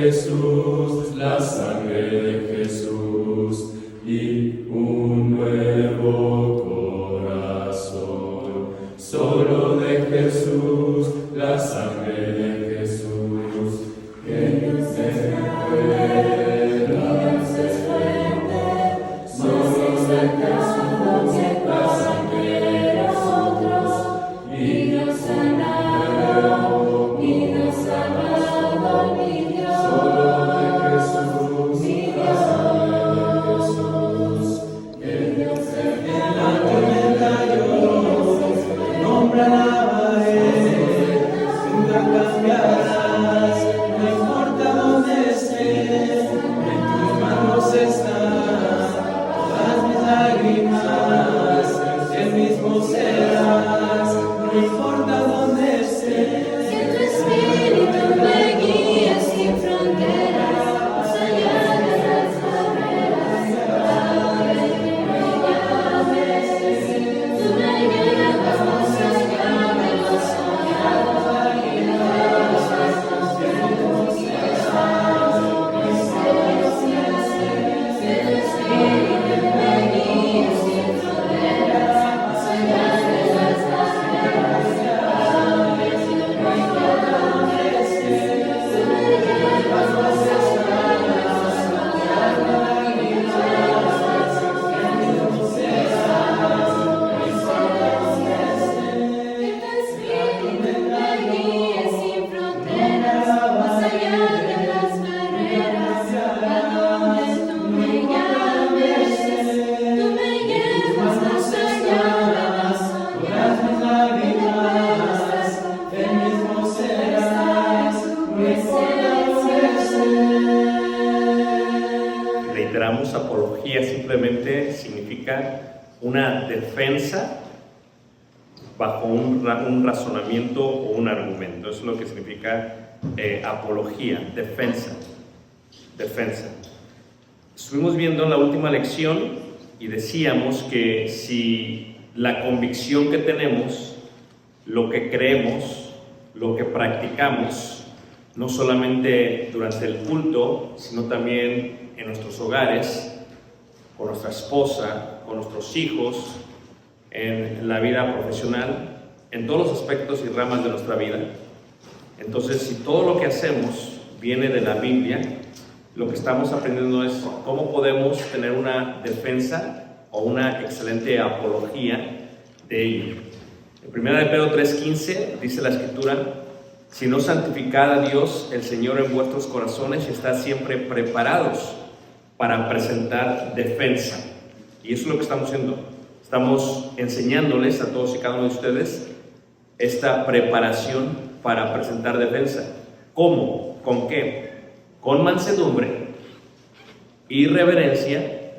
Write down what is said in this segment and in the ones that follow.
Jesús, la sangre de Jesús y un nuevo corazón. Solo de Jesús, la sangre de Jesús, que nos apología simplemente significa una defensa bajo un razonamiento o un argumento. Eso es lo que significa apología, defensa. Estuvimos viendo en la última lección y decíamos que si la convicción que tenemos, lo que creemos, lo que practicamos, no solamente durante el culto, sino también en nuestros hogares, con nuestra esposa, con nuestros hijos, en la vida profesional, en todos los aspectos y ramas de nuestra vida. Entonces, si todo lo que hacemos viene de la Biblia, lo que estamos aprendiendo es cómo podemos tener una defensa o una excelente apología de ello. En 1 Pedro 3:15 dice la Escritura: sino santificad a Dios el Señor en vuestros corazones y estad siempre preparados para presentar defensa. Y eso es lo que estamos haciendo. Estamos enseñándoles a todos y cada uno de ustedes esta preparación para presentar defensa. ¿Cómo? ¿Con qué? Con mansedumbre y reverencia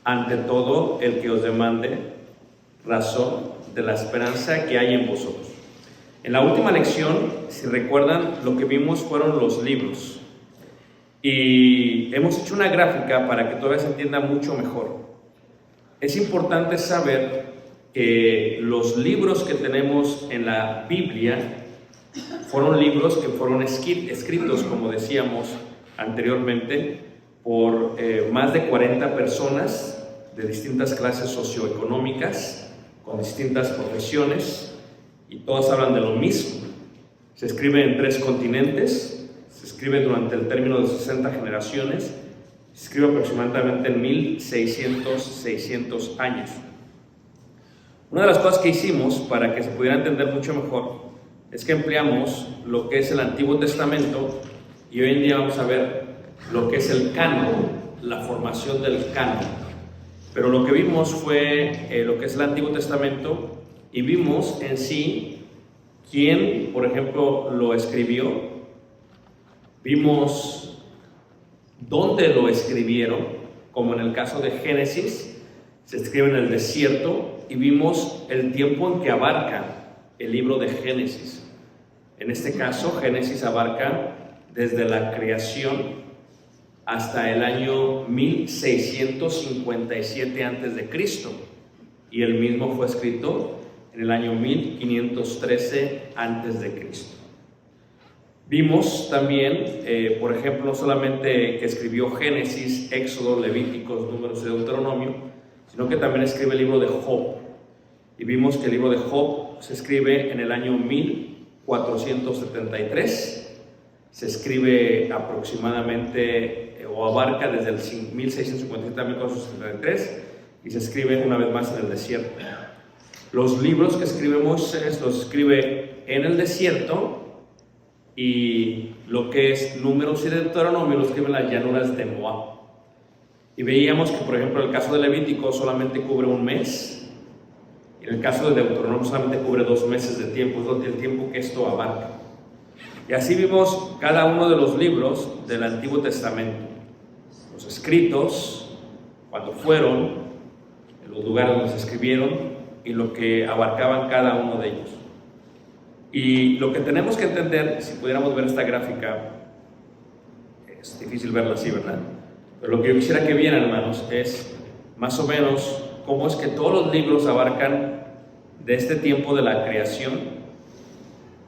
ante todo el que os demande razón de la esperanza que hay en vosotros. En la última lección, si recuerdan, lo que vimos fueron los libros. Y hemos hecho una gráfica para que todavía se entienda mucho mejor. Es importante saber que los libros que tenemos en la Biblia fueron libros que fueron escritos, como decíamos anteriormente, por más de 40 personas de distintas clases socioeconómicas, con distintas profesiones, y todas hablan de lo mismo. Se escribe en 3 continentes, se escribe durante el término de 60 generaciones, se escribe aproximadamente en 1600 años. Una de las cosas que hicimos para que se pudiera entender mucho mejor es que empleamos lo que es el Antiguo Testamento y hoy en día vamos a ver lo que es el canon, la formación del canon. Pero lo que vimos fue lo que es el Antiguo Testamento y vimos en sí quién, por ejemplo, lo escribió. Vimos dónde lo escribieron, como en el caso de Génesis, se escribe en el desierto, y vimos el tiempo en que abarca el libro de Génesis. En este caso, Génesis abarca desde la creación hasta el año 1657 a.C., y el mismo fue escrito en el año 1513 a.C. Vimos también, por ejemplo, no solamente que escribió Génesis, Éxodo, Levíticos, Números y Deuteronomio, sino que también escribe el libro de Job. Y vimos que el libro de Job se escribe en el año 1473, se escribe aproximadamente o abarca desde el 1657 a 1473 y se escribe una vez más en el desierto. Los libros que escribe Moisés los escribe en el desierto, y lo que es Números y Deuteronomio lo escribe en las llanuras de Moab. Y veíamos que, por ejemplo, el caso de Levítico solamente cubre un mes, y en el caso de Deuteronomio solamente cubre 2 meses de tiempo, es el tiempo que esto abarca. Y así vimos cada uno de los libros del Antiguo Testamento, los escritos, cuando fueron, en los lugares donde se escribieron y lo que abarcaban cada uno de ellos. Y lo que tenemos que entender, si pudiéramos ver esta gráfica, es difícil verla así, ¿verdad? Pero lo que yo quisiera que vieran, hermanos, es más o menos cómo es que todos los libros abarcan de este tiempo de la creación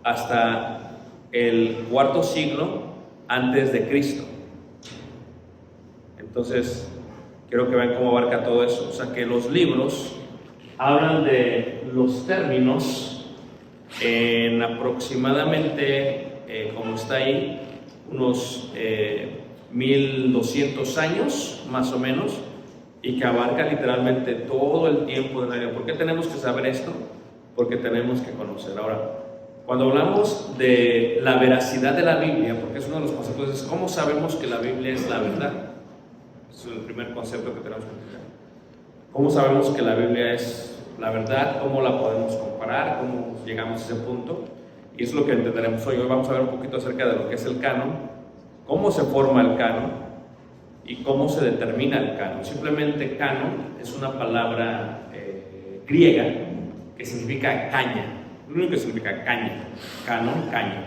hasta el 4º siglo antes de Cristo. Entonces, quiero que vean cómo abarca todo eso. O sea, que los libros hablan de los términos en aproximadamente, como está ahí, unos 1200 años más o menos, y que abarca literalmente todo el tiempo de la vida. ¿Por qué tenemos que saber esto? Porque tenemos que conocer. Ahora, cuando hablamos de la veracidad de la Biblia, porque es uno de los conceptos, es cómo sabemos que la Biblia es la verdad. Ese es el primer concepto que tenemos que entender. ¿Cómo sabemos que la Biblia es la verdad? ¿Cómo la podemos comparar? ¿Cómo llegamos a ese punto? Y eso es lo que entenderemos hoy. Hoy vamos a ver un poquito acerca de lo que es el canon, cómo se forma el canon y cómo se determina el canon. Simplemente canon es una palabra griega que significa caña. Lo único que significa caña. Canon, caña.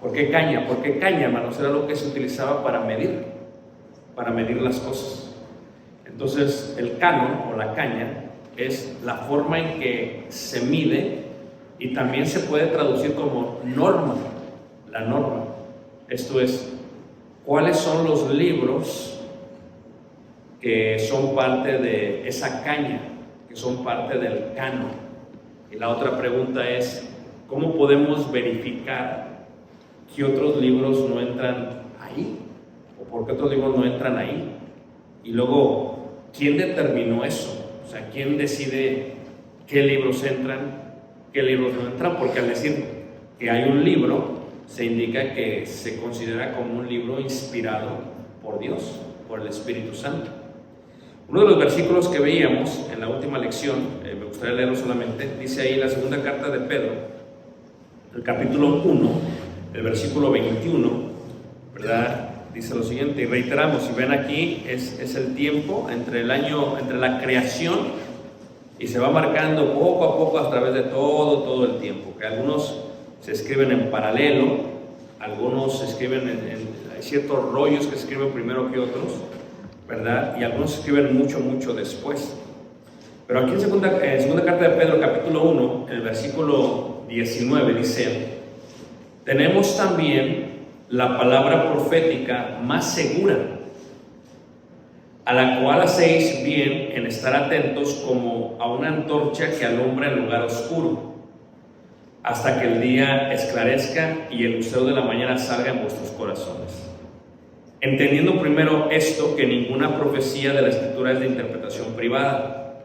¿Por qué caña? Porque caña, hermanos, era lo que se utilizaba para medir las cosas. Entonces, el canon o la caña es la forma en que se mide, y también se puede traducir como norma, la norma. Esto es, ¿cuáles son los libros que son parte de esa caña, que son parte del canon? Y la otra pregunta es, ¿cómo podemos verificar que otros libros no entran ahí? ¿O por qué otros libros no entran ahí? Y luego, ¿quién determinó eso? O sea, ¿quién decide qué libros entran, qué libros no entran? Porque al decir que hay un libro, se indica que se considera como un libro inspirado por Dios, por el Espíritu Santo. Uno de los versículos que veíamos en la última lección, me gustaría leerlo solamente, dice ahí la segunda carta de Pedro, el capítulo 1, el versículo 21, ¿verdad? Dice lo siguiente, y reiteramos, si ven aquí, es el tiempo entre la creación, y se va marcando poco a poco a través de todo el tiempo, que algunos se escriben en paralelo, algunos se escriben hay ciertos rollos que se escriben primero que otros, ¿verdad? Y algunos se escriben mucho después. Pero aquí en segunda carta de Pedro, capítulo 1, el versículo 19, dice, tenemos también la palabra profética más segura, a la cual hacéis bien en estar atentos como a una antorcha que alumbra en lugar oscuro, hasta que el día esclarezca y el lucero de la mañana salga en vuestros corazones. Entendiendo primero esto, que ninguna profecía de la Escritura es de interpretación privada,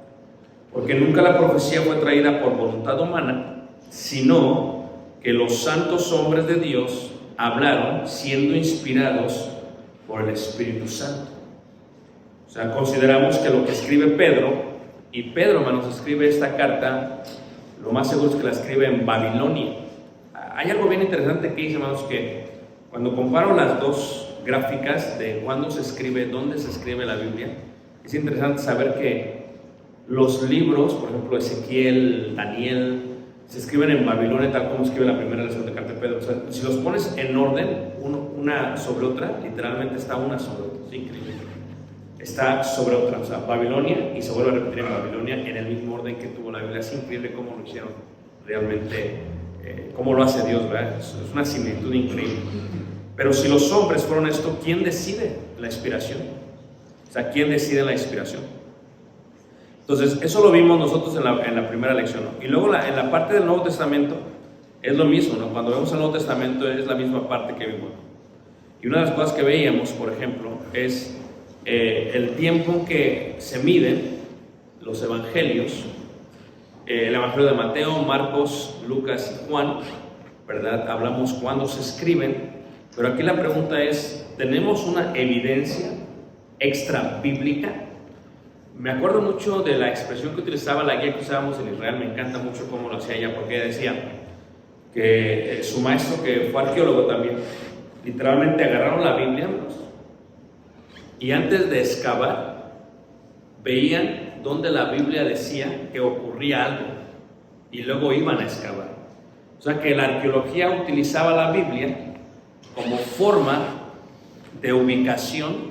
porque nunca la profecía fue traída por voluntad humana, sino que los santos hombres de Dios hablaron siendo inspirados por el Espíritu Santo. O sea, consideramos que lo que escribe Pedro, y Pedro, hermanos, escribe esta carta, lo más seguro es que la escribe en Babilonia. Hay algo bien interesante que dice, hermanos, que cuando comparo las dos gráficas de cuándo se escribe, dónde se escribe la Biblia, es interesante saber que los libros, por ejemplo, Ezequiel, Daniel, se escriben en Babilonia, tal como escribe la primera y la segunda carta de Pedro. O sea, si los pones en orden, una sobre otra, literalmente está una sobre otra. Es increíble. Está sobre otra, o sea, Babilonia, y se vuelve a repetir en Babilonia en el mismo orden que tuvo la Biblia. Es increíble cómo lo hicieron realmente cómo lo hace Dios, ¿verdad? Es una similitud increíble. Pero si los hombres fueron esto, ¿quién decide la inspiración? O sea, ¿quién decide la inspiración? Entonces, eso lo vimos nosotros en la primera lección, ¿no? Y luego en la parte del Nuevo Testamento es lo mismo, ¿no? Cuando vemos el Nuevo Testamento es la misma parte que vimos. Y una de las cosas que veíamos, por ejemplo, es el tiempo en que se miden los evangelios, el evangelio de Mateo, Marcos, Lucas y Juan, ¿verdad? Hablamos cuándo se escriben, pero aquí la pregunta es, ¿tenemos una evidencia extra bíblica? Me acuerdo mucho de la expresión que utilizaba la guía que usábamos en Israel, me encanta mucho cómo lo hacía ella, porque ella decía que su maestro, que fue arqueólogo también, literalmente agarraron la Biblia y antes de excavar veían donde la Biblia decía que ocurría algo y luego iban a excavar. O sea que la arqueología utilizaba la Biblia como forma de ubicación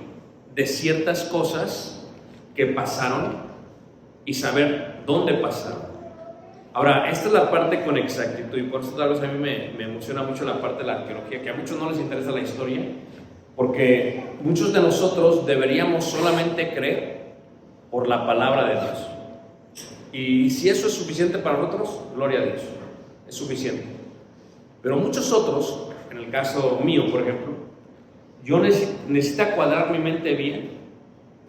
de ciertas cosas que pasaron y saber dónde pasaron. Ahora, esta es la parte con exactitud y por eso tal vez a mí me emociona mucho la parte de la arqueología, que a muchos no les interesa la historia, porque muchos de nosotros deberíamos solamente creer por la palabra de Dios. Y si eso es suficiente para nosotros, gloria a Dios, es suficiente. Pero muchos otros, en el caso mío, por ejemplo, yo necesito cuadrar mi mente bien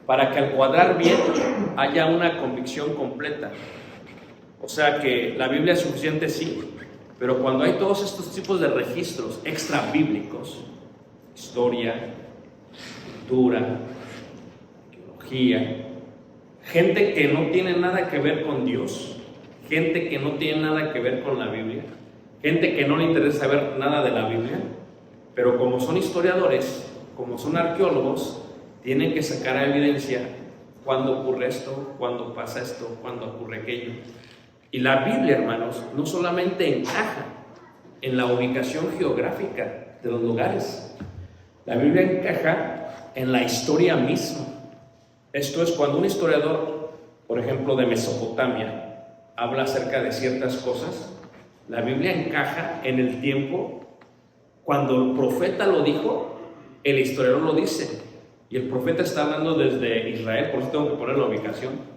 para que al cuadrar bien haya una convicción completa. O sea que la Biblia es suficiente, sí, pero cuando hay todos estos tipos de registros extra bíblicos, historia, cultura, arqueología, gente que no tiene nada que ver con Dios, gente que no tiene nada que ver con la Biblia, gente que no le interesa saber nada de la Biblia, pero como son historiadores, como son arqueólogos, tienen que sacar a evidencia cuándo ocurre esto, cuándo pasa esto, cuándo ocurre aquello. Y la Biblia, hermanos, no solamente encaja en la ubicación geográfica de los lugares, la Biblia encaja en la historia misma. Esto es cuando un historiador, por ejemplo, de Mesopotamia, habla acerca de ciertas cosas, la Biblia encaja en el tiempo cuando el profeta lo dijo, el historiador lo dice. Y el profeta está hablando desde Israel, por eso tengo que poner la ubicación.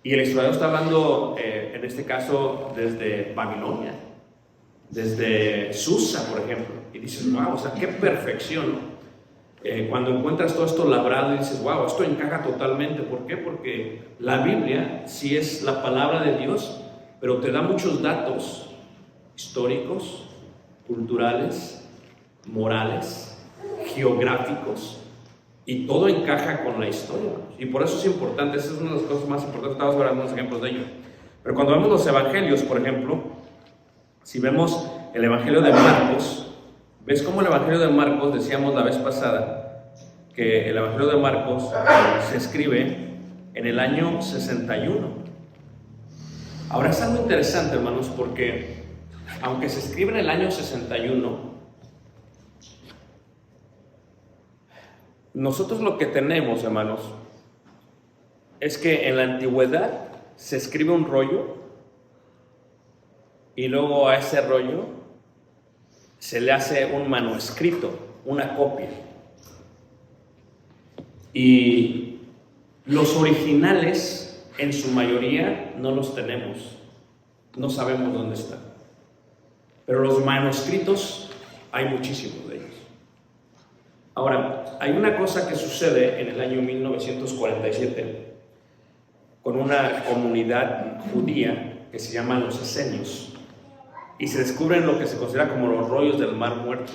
Y el historiador está hablando, en este caso, desde Babilonia, desde Susa, por ejemplo. Y dices, wow, o sea, qué perfección, ¿no? Cuando encuentras todo esto labrado y dices, wow, esto encaja totalmente. ¿Por qué? Porque la Biblia sí es la palabra de Dios, pero te da muchos datos históricos, culturales, morales, geográficos, y todo encaja con la historia. Y por eso es importante, esa es una de las cosas más importantes. Estamos a ver algunos ejemplos de ello. Pero cuando vemos los evangelios, por ejemplo, si vemos el evangelio de Marcos, ¿ves cómo el evangelio de Marcos, decíamos la vez pasada, que el evangelio de Marcos se escribe en el año 61? Ahora es algo interesante, hermanos, porque aunque se escribe en el año 61, nosotros lo que tenemos, hermanos, es que en la antigüedad se escribe un rollo y luego a ese rollo se le hace un manuscrito, una copia. Y los originales, en su mayoría, no los tenemos, no sabemos dónde están. Pero los manuscritos, hay muchísimos de ellos. Ahora, hay una cosa que sucede en el año 1947 con una comunidad judía que se llaman los esenios y se descubren lo que se considera como los rollos del Mar Muerto.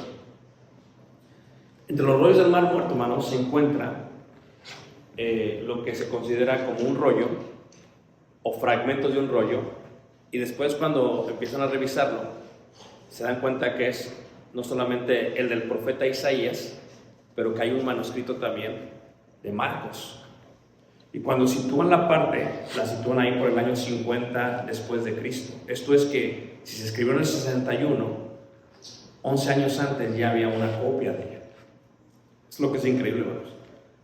Entre los rollos del Mar Muerto, hermanos, se encuentra lo que se considera como un rollo o fragmentos de un rollo, y después cuando empiezan a revisarlo se dan cuenta que es no solamente el del profeta Isaías, pero que hay un manuscrito también de Marcos. Y cuando sitúan la parte, la sitúan ahí por el año 50 después de Cristo. Esto es que si se escribió en el 61, 11 años antes ya había una copia de ella. Es lo que es increíble, hermanos.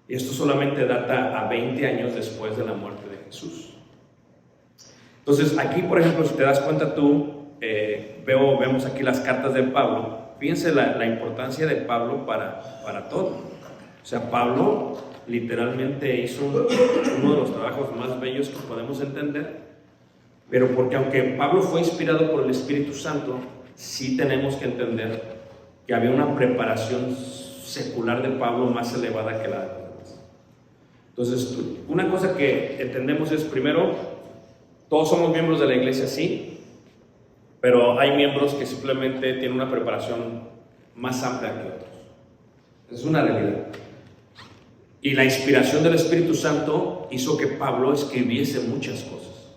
Y esto solamente data a 20 años después de la muerte de Jesús. Entonces, aquí, por ejemplo, si te das cuenta tú, vemos aquí las cartas de Pablo. Fíjense la importancia de Pablo para todo. O sea, Pablo literalmente hizo uno de los trabajos más bellos que podemos entender, pero porque aunque Pablo fue inspirado por el Espíritu Santo, sí tenemos que entender que había una preparación secular de Pablo más elevada que la de los demás. Entonces, una cosa que entendemos es, primero, todos somos miembros de la iglesia, sí, pero hay miembros que simplemente tienen una preparación más amplia que otros. Es una realidad. Y la inspiración del Espíritu Santo hizo que Pablo escribiese muchas cosas.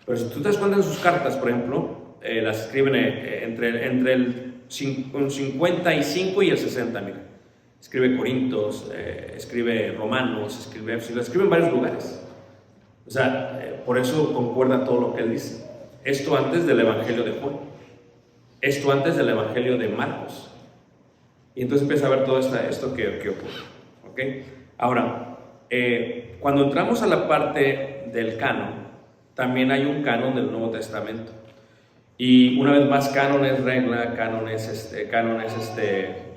Pero si tú te das cuenta en sus cartas, por ejemplo, las escriben entre el 55 y el 60, mira. Escribe Corintios, escribe Romanos, escribe en varios lugares. O sea, por eso concuerda todo lo que él dice. Esto antes del Evangelio de Juan, esto antes del Evangelio de Marcos. Y entonces empieza a ver todo esto que ocurre. ¿Okay? Ahora, cuando entramos a la parte del canon, también hay un canon del Nuevo Testamento. Y una vez más, canon es regla, canon es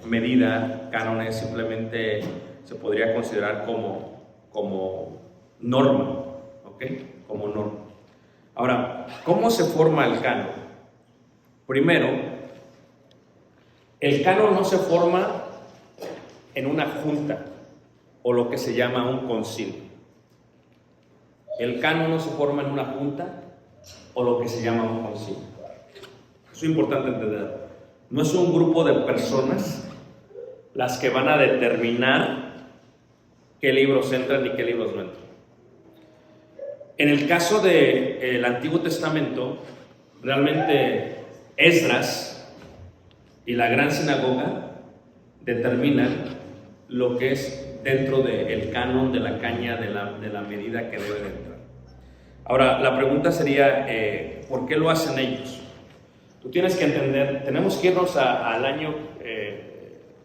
medida, canon es simplemente, se podría considerar como norma, ¿ok? Como norma. Ahora, ¿cómo se forma el canon? Primero, el canon no se forma en una junta o lo que se llama un concilio. El canon no se forma en una junta o lo que se llama un concilio. Eso es importante entender. No es un grupo de personas las que van a determinar qué libros entran y qué libros no entran. En el caso del Antiguo Testamento, realmente Esdras y la Gran Sinagoga determinan lo que es dentro del canon, de la caña, de la medida que debe de entrar. Ahora, la pregunta sería, ¿por qué lo hacen ellos? Tú tienes que entender, tenemos que irnos al año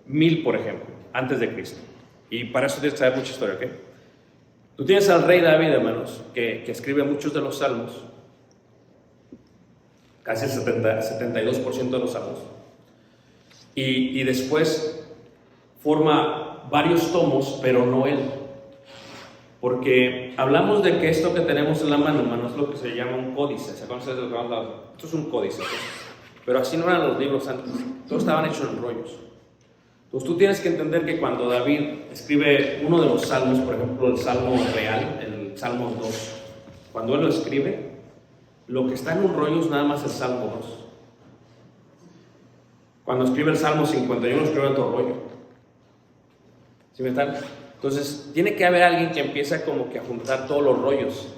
1000, por ejemplo, antes de Cristo. Y para eso tienes que saber mucha historia, ¿ok? Tú tienes al rey David, hermanos, que escribe muchos de los salmos, casi el 72% de los salmos. Y después forma varios tomos, pero no él. Porque hablamos de que esto que tenemos en la mano, hermano, es lo que se llama un códice. ¿Se conoce de lo que vamos a hablar? Esto es un códice, ¿sí? Pero así no eran los libros antes. Todos estaban hechos en rollos. Entonces tú tienes que entender que cuando David escribe uno de los salmos, por ejemplo el Salmo real, el Salmo 2, cuando él lo escribe, lo que está en un rollo es nada más el Salmo 2. Cuando escribe el Salmo 51, escribe otro rollo. ¿Sí me están? Entonces, tiene que haber alguien que empieza como que a juntar todos los rollos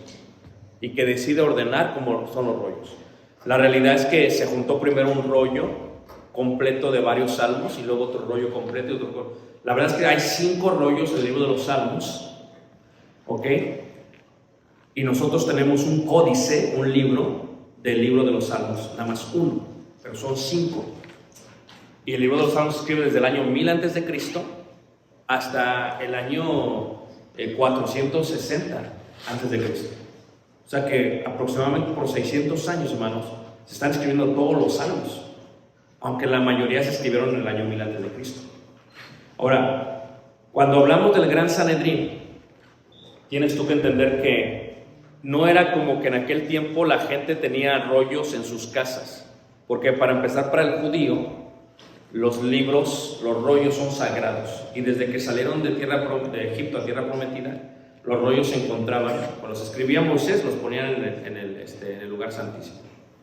y que decide ordenar cómo son los rollos. La realidad es que se juntó primero un rollo completo de varios salmos y luego otro rollo completo y otro rollo. La verdad es que hay 5 rollos en el libro de los salmos, ¿ok? Y nosotros tenemos un códice, un libro del libro de los salmos, nada más uno, pero son 5. Y el libro de los salmos se escribe desde el año 1000 antes de Cristo hasta el año 460 antes de Cristo. O sea que aproximadamente por 600 años, hermanos, se están escribiendo todos los salmos, aunque la mayoría se escribieron en el año 1000 antes de Cristo. Ahora, cuando hablamos del Gran Sanedrín, tienes tú que entender que no era como que en aquel tiempo la gente tenía rollos en sus casas, porque para empezar, para el judío, los libros, los rollos son sagrados, y desde que salieron de Egipto a tierra prometida, los rollos se encontraban, cuando los escribía Moisés, los ponían en el lugar santísimo,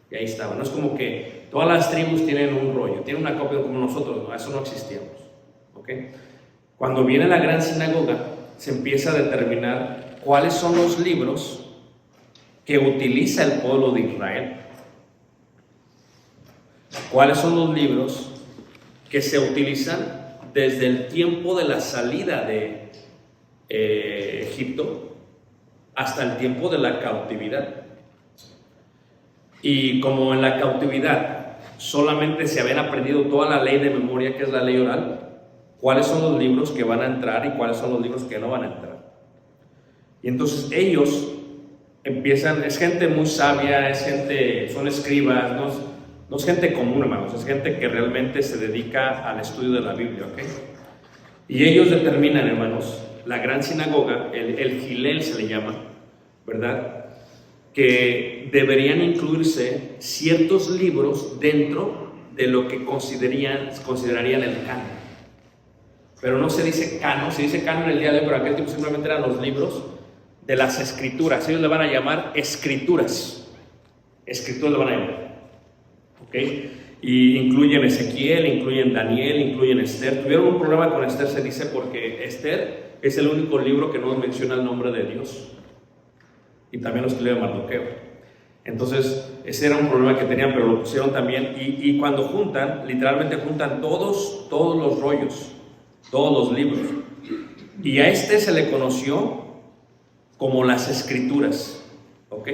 y ahí estaban. No es como que todas las tribus tienen un rollo, tienen una copia como nosotros, no, eso no existíamos, ¿okay? Cuando viene la Gran Sinagoga, se empieza a determinar cuáles son los libros que utiliza el pueblo de Israel, cuáles son los libros que se utilizan desde el tiempo de la salida de Egipto hasta el tiempo de la cautividad. Y como en la cautividad solamente se habían aprendido toda la ley de memoria, que es la ley oral, cuáles son los libros que van a entrar y cuáles son los libros que no van a entrar. Y entonces ellos empiezan, es gente muy sabia, son escribas, No es gente común, hermanos, es gente que realmente se dedica al estudio de la Biblia, ¿ok? Y ellos determinan, hermanos, la gran sinagoga, el Hillel se le llama, ¿verdad? Que deberían incluirse ciertos libros dentro de lo que considerarían el canon. Pero no se dice canon, se dice canon el día de hoy, pero en aquel tiempo simplemente eran los libros de las escrituras. Ellos le van a llamar escrituras. Escrituras le van a llamar. ¿Ok? Y incluyen Ezequiel, incluyen Daniel, incluyen Esther. Tuvieron un problema con Esther, se dice, porque Esther es el único libro que no menciona el nombre de Dios. Y también lo escribe Mardoqueo. Entonces, ese era un problema que tenían, pero lo pusieron también. Y cuando juntan, literalmente juntan todos los rollos, todos los libros. Y a este se le conoció como las escrituras. ¿Ok?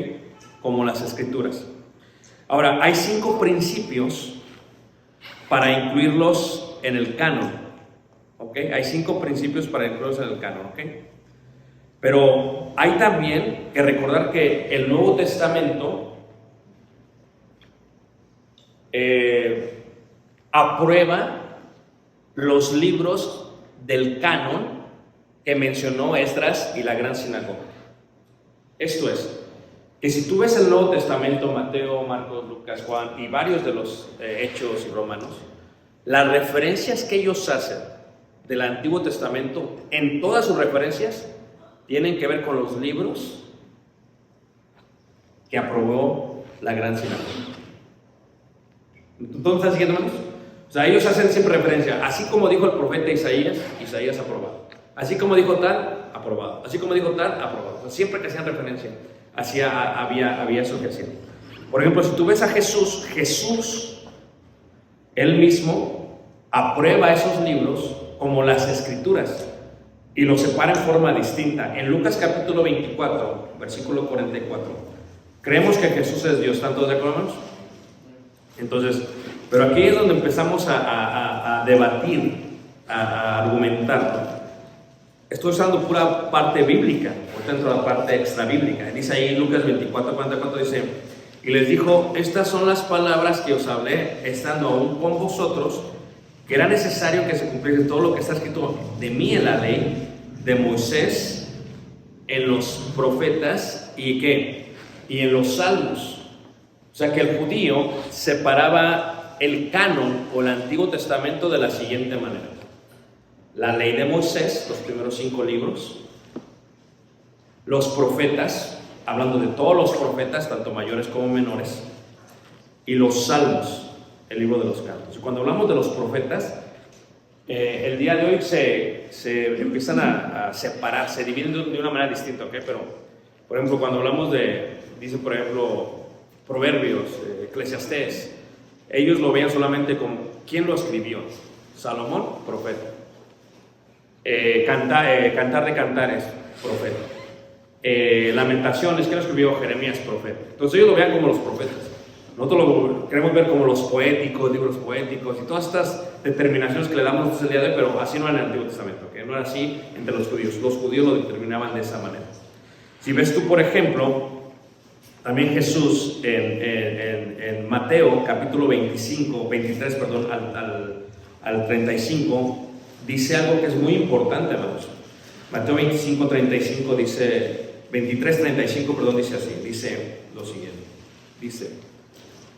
Como las escrituras. Ahora, hay 5 principios para incluirlos en el canon. ¿Ok? Hay 5 principios para incluirlos en el canon. ¿Ok? Pero hay también que recordar que el Nuevo Testamento aprueba los libros del canon que mencionó Esdras y la Gran Sinagoga. Esto es, que si tú ves el Nuevo Testamento, Mateo, Marcos, Lucas, Juan y varios de los Hechos y Romanos, las referencias que ellos hacen del Antiguo Testamento, en todas sus referencias, tienen que ver con los libros que aprobó la Gran Sinagoga. ¿Todos están siguiendo, hermanos? O sea, ellos hacen siempre referencia, así como dijo el profeta Isaías, Isaías aprobado. Así como dijo tal, aprobado. Así como dijo tal, aprobado. O sea, siempre que hacían referencia, había eso que hacían. Por ejemplo, si tú ves a Jesús, él mismo aprueba esos libros como las escrituras y los separa en forma distinta. En Lucas capítulo 24, versículo 44, creemos que Jesús es Dios. ¿Están todos de acuerdo, hermanos? Entonces, pero aquí es donde empezamos a debatir, a argumentar. Estoy usando pura parte bíblica, por dentro de la parte extra bíblica. Dice ahí Lucas 24, 44, dice: y les dijo, estas son las palabras que os hablé, estando aún con vosotros, que era necesario que se cumpliese todo lo que está escrito de mí en la ley, de Moisés, en los profetas, ¿y qué? Y en los salmos. O sea que el judío separaba el canon o el Antiguo Testamento de la siguiente manera: la ley de Moisés, los primeros 5 libros, los profetas, hablando de todos los profetas, tanto mayores como menores, y los salmos, el libro de los cantos. Y cuando hablamos de los profetas, el día de hoy se empiezan a separar, se dividen de una manera distinta, ¿ok? Pero, por ejemplo, cuando hablamos dice por ejemplo, Proverbios, Eclesiastés, ellos lo veían solamente como, ¿quién lo escribió? Salomón, profeta. Cantar de Cantares, profeta. Lamentaciones, ¿quién lo escribió? Jeremías, profeta. Entonces ellos lo veían como los profetas. Nosotros lo queremos ver como los poéticos, libros poéticos y todas estas determinaciones que le damos nosotros el día de hoy, pero así no era en el Antiguo Testamento, ¿okay? No era así entre los judíos. Los judíos lo determinaban de esa manera. Si ves tú, por ejemplo, también Jesús en Mateo capítulo 23, perdón, al 35, dice algo que es muy importante, hermanos. Mateo 25, 35 dice, 23, 35, perdón, dice así, dice lo siguiente, dice,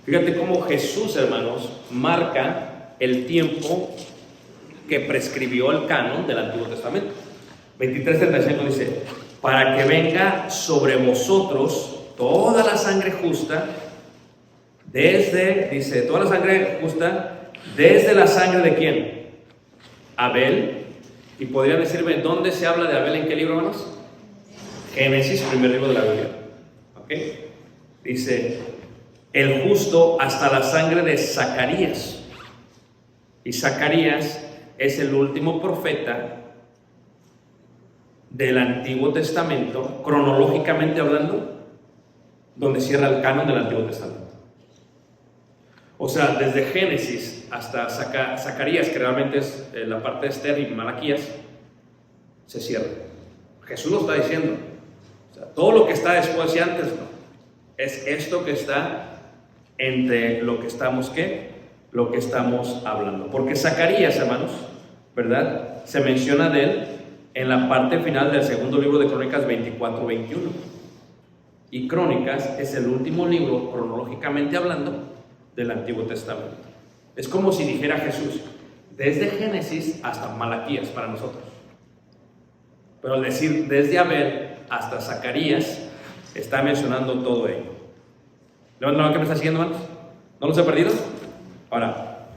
fíjate cómo Jesús, hermanos, marca el tiempo que prescribió el canon del Antiguo Testamento. 23, 35 dice, para que venga sobre vosotros toda la sangre justa, dice, toda la sangre justa, desde la sangre de ¿quién? Abel. Y podría decirme, ¿dónde se habla de Abel? ¿En qué libro, hermanos? Génesis, primer libro de la Biblia. ¿Ok? Dice, el justo hasta la sangre de Zacarías. Y Zacarías es el último profeta del Antiguo Testamento, cronológicamente hablando, donde cierra el canon del Antiguo Testamento. O sea, desde Génesis hasta Zacarías, que realmente es la parte de Esther y Malaquías, se cierra. Jesús lo está diciendo. O sea, todo lo que está después y antes no. Es esto que está entre lo que estamos, ¿qué? Lo que estamos hablando. Porque Zacarías, hermanos, ¿verdad? Se menciona de él en la parte final del segundo libro de Crónicas 24-21. Y Crónicas es el último libro, cronológicamente hablando, del Antiguo Testamento. Es como si dijera Jesús, desde Génesis hasta Malaquías para nosotros. Pero al decir desde Abel hasta Zacarías, está mencionando todo ello. ¿Levanten la mano que me está siguiendo, hermanos? ¿No los he perdido? Ahora,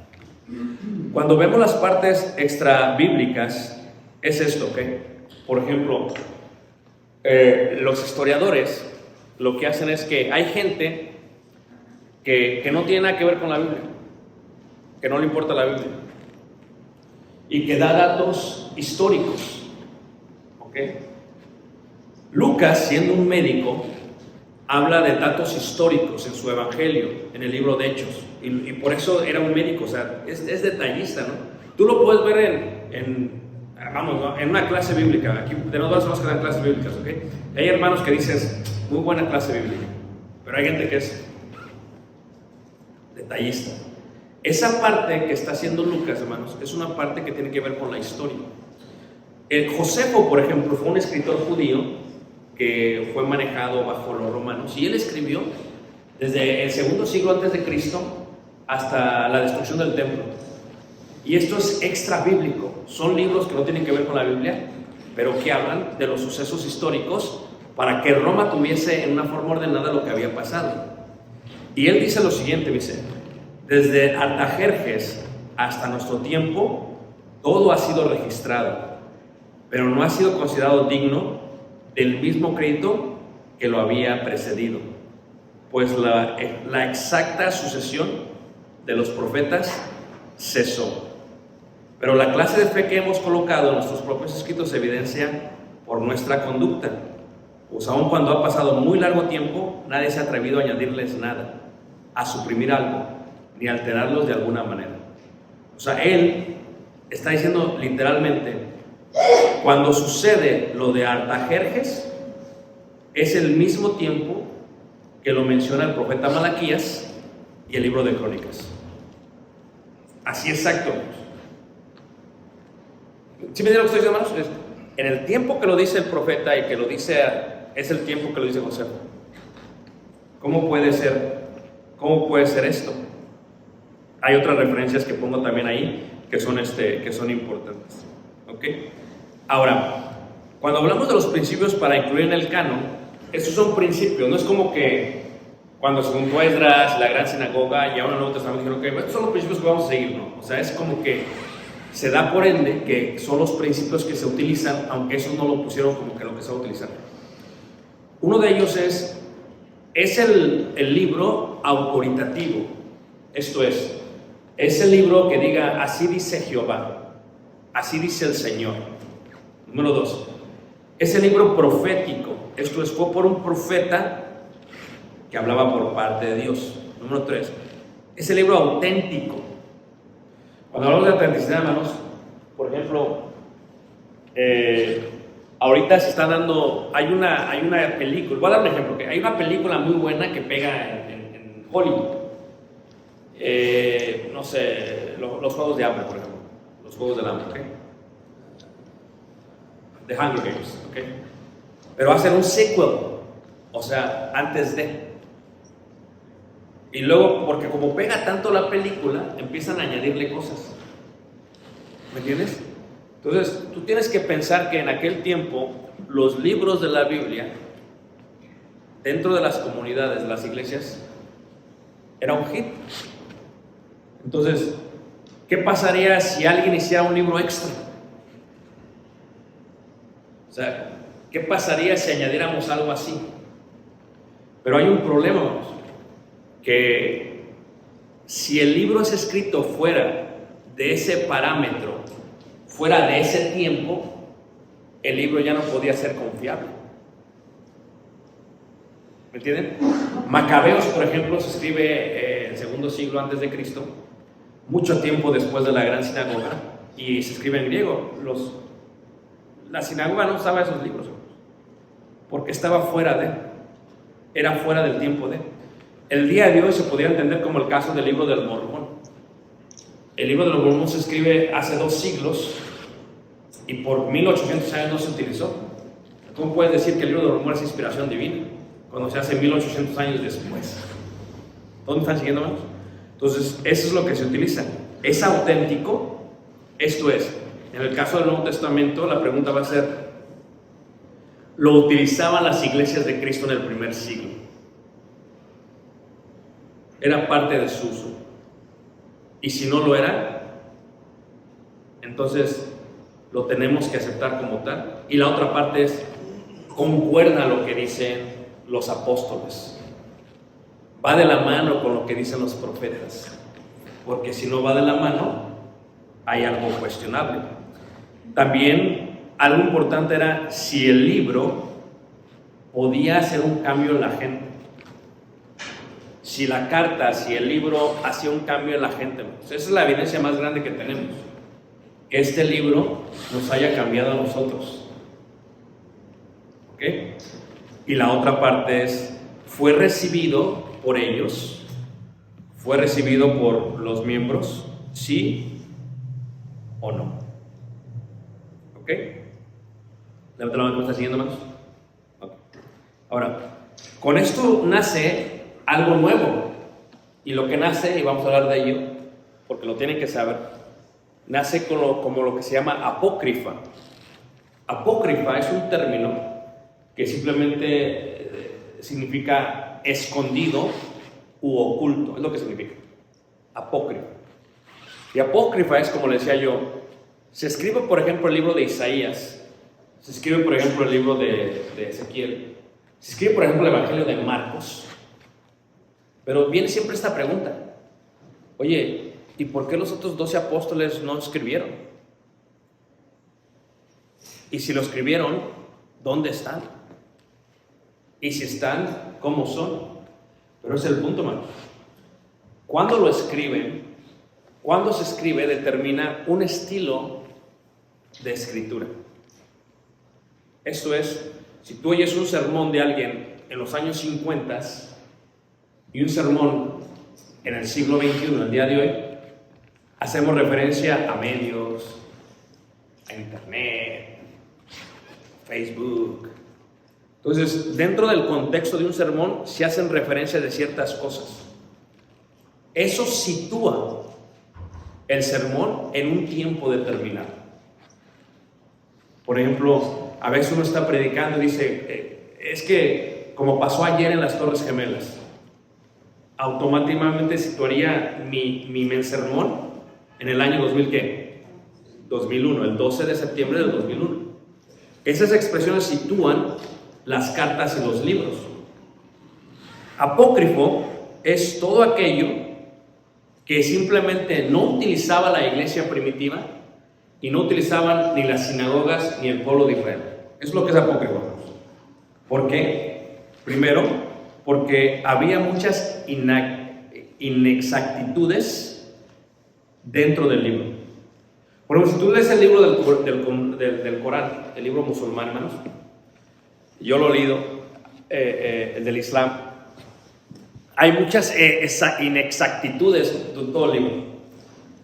cuando vemos las partes extra bíblicas, es esto, ¿ok? Por ejemplo, los historiadores lo que hacen es que hay gente que no tiene nada que ver con la Biblia, que no le importa la Biblia, y que da datos históricos, ¿ok? Lucas, siendo un médico, habla de datos históricos en su evangelio, en el libro de Hechos, y por eso era un médico, o sea, es detallista, ¿no? Tú lo puedes ver en una clase bíblica. Aquí de nosotros somos que dan clases bíblicas, ¿ok? Hay hermanos que dicen, muy buena clase bíblica, pero hay gente que es detallista. Esa parte que está haciendo Lucas, hermanos, es una parte que tiene que ver con la historia. Josefo, por ejemplo, fue un escritor judío que fue manejado bajo los romanos, y él escribió desde el segundo siglo antes de Cristo hasta la destrucción del templo. Y esto es extra bíblico, son libros que no tienen que ver con la Biblia, pero que hablan de los sucesos históricos para que Roma tuviese en una forma ordenada lo que había pasado. Y él dice lo siguiente, dice, desde Artajerjes hasta nuestro tiempo, todo ha sido registrado, pero no ha sido considerado digno del mismo crédito que lo había precedido, pues la exacta sucesión de los profetas cesó. Pero la clase de fe que hemos colocado en nuestros propios escritos se evidencia por nuestra conducta, pues aun cuando ha pasado muy largo tiempo, nadie se ha atrevido a añadirles nada, a suprimir algo, ni alterarlos de alguna manera. O sea, él está diciendo literalmente, cuando sucede lo de Artajerjes, es el mismo tiempo que lo menciona el profeta Malaquías y el libro de Crónicas. Así exacto. ¿Sí me entienden lo que estoy diciendo, hermanos? En el tiempo que lo dice el profeta y que lo dice, es el tiempo que lo dice José. ¿Cómo puede ser? ¿Cómo puede ser esto? Hay otras referencias que pongo también ahí que son importantes. ¿Ok? Ahora, cuando hablamos de los principios para incluir en el canon, estos son principios, no es como que cuando se juntó Esdras, la gran sinagoga y ahora en el Nuevo Testamento dijeron, ok, estos son los principios que vamos a seguir, ¿no? O sea, es como que se da por ende que son los principios que se utilizan, aunque esos no lo pusieron como que lo que se va a utilizar. Uno de ellos es el libro autoritativo, esto es el libro que diga, así dice Jehová, así dice el Señor. Número 2, es el libro profético, esto es, fue por un profeta que hablaba por parte de Dios. Número 3, es el libro auténtico. Cuando hablamos de autenticidad, hermanos, por ejemplo, ahorita se está dando, hay una película, voy a dar un ejemplo, que hay una película muy buena que pega en Hollywood. No sé, los Juegos de Hambre, por ejemplo, los Juegos del Hambre, ¿ok? The Hunger Games, ¿ok? Pero hacen un sequel, o sea, antes de. Y luego, porque como pega tanto la película, empiezan a añadirle cosas. ¿Me entiendes? Entonces, tú tienes que pensar que en aquel tiempo, los libros de la Biblia, dentro de las comunidades, de las iglesias, era un hit. Entonces, ¿qué pasaría si alguien hiciera un libro extra? O sea, ¿qué pasaría si añadiéramos algo así? Pero hay un problema, vamos, que si el libro es escrito fuera de ese parámetro, fuera de ese tiempo, el libro ya no podía ser confiable. ¿Me entienden? Macabeos, por ejemplo, se escribe en el segundo siglo antes de Cristo, mucho tiempo después de la gran sinagoga, y se escribe en griego. La sinagoga no usaba esos libros, porque estaba fuera de, era fuera del tiempo de. el día de hoy se podría entender como el caso del libro del Mormón. El libro del Mormón se escribe hace 2 siglos y por 1800 años no se utilizó. ¿Cómo puedes decir que el libro del Mormón es inspiración divina cuando se hace 1800 años después? ¿Dónde están siguiendo, hermanos? Entonces, eso es lo que se utiliza. ¿Es auténtico? Esto es, en el caso del Nuevo Testamento, la pregunta va a ser, ¿lo utilizaban las iglesias de Cristo en el primer siglo? Era parte de su uso. Y si no lo era, entonces lo tenemos que aceptar como tal. Y la otra parte es, concuerda lo que dicen los apóstoles. Va de la mano con lo que dicen los profetas. Porque si no va de la mano, hay algo cuestionable. También algo importante era si el libro podía hacer un cambio en la gente. Si la carta, si el libro hacía un cambio en la gente. Esa es la evidencia más grande que tenemos. Que este libro nos haya cambiado a nosotros. ¿Ok? Y la otra parte es, ¿fue recibido por ellos? ¿Fue recibido por los miembros? ¿Sí o no? ¿Ok? Levanta la mano, ¿me está siguiendo, hermanos? Okay. Ahora, con esto nace algo nuevo. Y lo que nace, y vamos a hablar de ello, porque lo tienen que saber, nace como lo que se llama apócrifa. Apócrifa es un término que simplemente significa escondido u oculto, es lo que significa. Apócrifa. Y apócrifa es, como le decía yo, se escribe, por ejemplo, el libro de Isaías, se escribe, por ejemplo, el libro de Ezequiel, se escribe, por ejemplo, el Evangelio de Marcos. Pero viene siempre esta pregunta, oye, ¿y por qué los otros 12 apóstoles no escribieron? Y si lo escribieron, ¿dónde están? Y si están, ¿cómo son? Pero ese es el punto, hermano. Cuando lo escriben, cuando se escribe, determina un estilo de escritura. Esto es, si tú oyes un sermón de alguien en los años 50 y un sermón en el siglo XXI, el día de hoy, hacemos referencia a medios, a internet, Facebook. Entonces, dentro del contexto de un sermón se hacen referencias de ciertas cosas. Eso sitúa el sermón en un tiempo determinado. Por ejemplo, a veces uno está predicando y dice, es que como pasó ayer en las Torres Gemelas, automáticamente situaría mi sermón en el año 2000, ¿qué? 2001, el 12 de septiembre del 2001. Esas expresiones sitúan las cartas y los libros. Apócrifo es todo aquello que simplemente no utilizaba la iglesia primitiva y no utilizaban ni las sinagogas ni el pueblo de Israel. Es lo que es apócrifo. ¿Por qué? Primero, porque había muchas inexactitudes dentro del libro. Por ejemplo, si tú lees el libro del Corán, el libro musulmán, hermanos, yo lo he leído, el del Islam, hay muchas inexactitudes en todo el libro.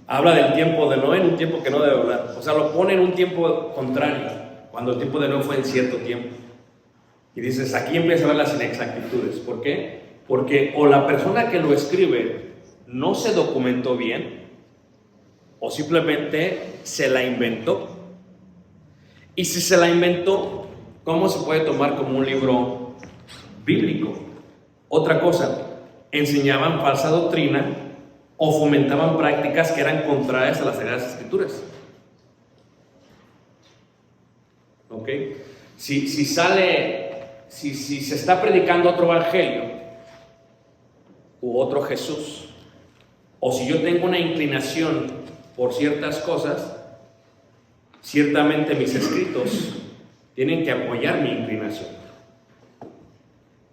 Habla del tiempo de Noé en un tiempo que no debe hablar. O sea, lo pone en un tiempo contrario, cuando el tiempo de Noé fue en cierto tiempo. Y dices, aquí empieza a ver las inexactitudes. ¿Por qué? Porque o la persona que lo escribe no se documentó bien, o simplemente se la inventó. Y si se la inventó, ¿cómo se puede tomar como un libro bíblico? Otra cosa, enseñaban falsa doctrina o fomentaban prácticas que eran contrarias a las Sagradas Escrituras. ¿Ok? Si se está predicando otro evangelio u otro Jesús, o si yo tengo una inclinación por ciertas cosas, ciertamente mis escritos tienen que apoyar mi inclinación.